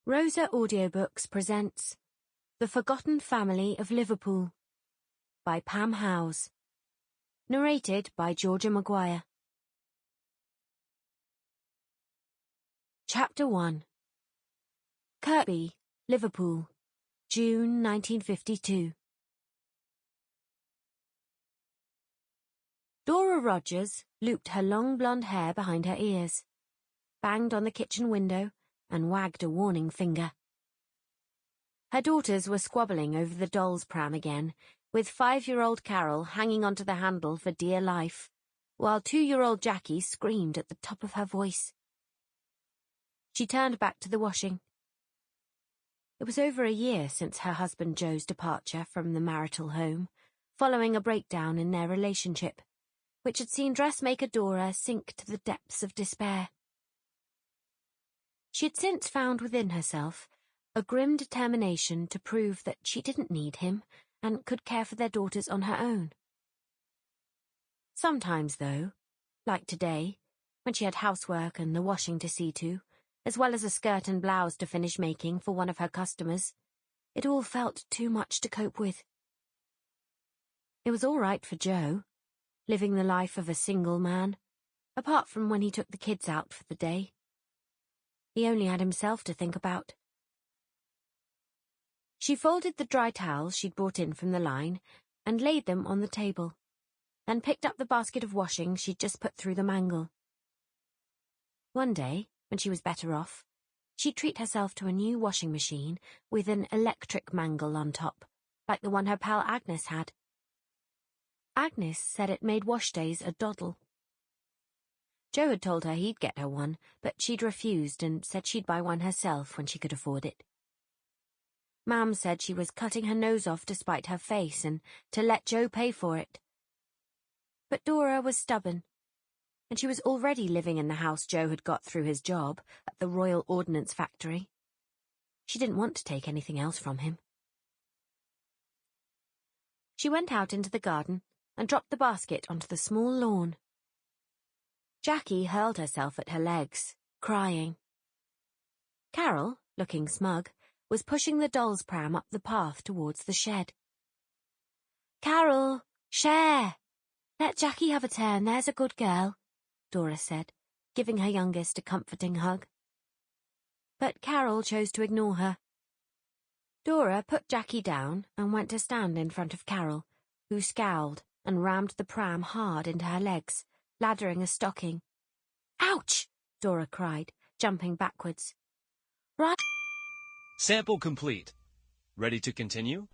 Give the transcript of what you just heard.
Rosa Audiobooks presents The Forgotten Family of Liverpool by Pam Howes. Narrated by Georgia Maguire. Chapter 1. Kirkby, Liverpool, June 1952. Dora Rodgers looped her long blonde hair behind her ears, banged on the kitchen window, and wagged a warning finger. Her daughters were squabbling over the doll's pram again, with 5-year-old Carol hanging onto the handle for dear life, while 2-year-old Jackie screamed at the top of her voice. She turned back to the washing. It was over a year since her husband Joe's departure from the marital home, following a breakdown in their relationship, which had seen dressmaker Dora sink to the depths of despair. She had since found within herself a grim determination to prove that she didn't need him and could care for their daughters on her own. Sometimes, though, like today, when she had housework and the washing to see to, as well as a skirt and blouse to finish making for one of her customers, it all felt too much to cope with. It was all right for Joe, living the life of a single man, apart from when he took the kids out for the day. He only had himself to think about. She folded the dry towels she'd brought in from the line and laid them on the table, then picked up the basket of washing she'd just put through the mangle. One day, when she was better off, she'd treat herself to a new washing machine with an electric mangle on top, like the one her pal Agnes had. Agnes said it made wash days a doddle. Joe had told her he'd get her one, but she'd refused and said she'd buy one herself when she could afford it. Mam said she was cutting her nose off to spite her face and to let Joe pay for it. But Dora was stubborn, and she was already living in the house Joe had got through his job at the Royal Ordnance Factory. She didn't want to take anything else from him. She went out into the garden and dropped the basket onto the small lawn. Jackie hurled herself at her legs, crying. Carol, looking smug, was pushing the doll's pram up the path towards the shed. "Carol, share! Let Jackie have a turn, there's a good girl," Dora said, giving her youngest a comforting hug. But Carol chose to ignore her. Dora put Jackie down and went to stand in front of Carol, who scowled and rammed the pram hard into her legs, laddering a stocking. "Ouch!" Dora cried, jumping backwards. "Right." Sample complete. Ready to continue?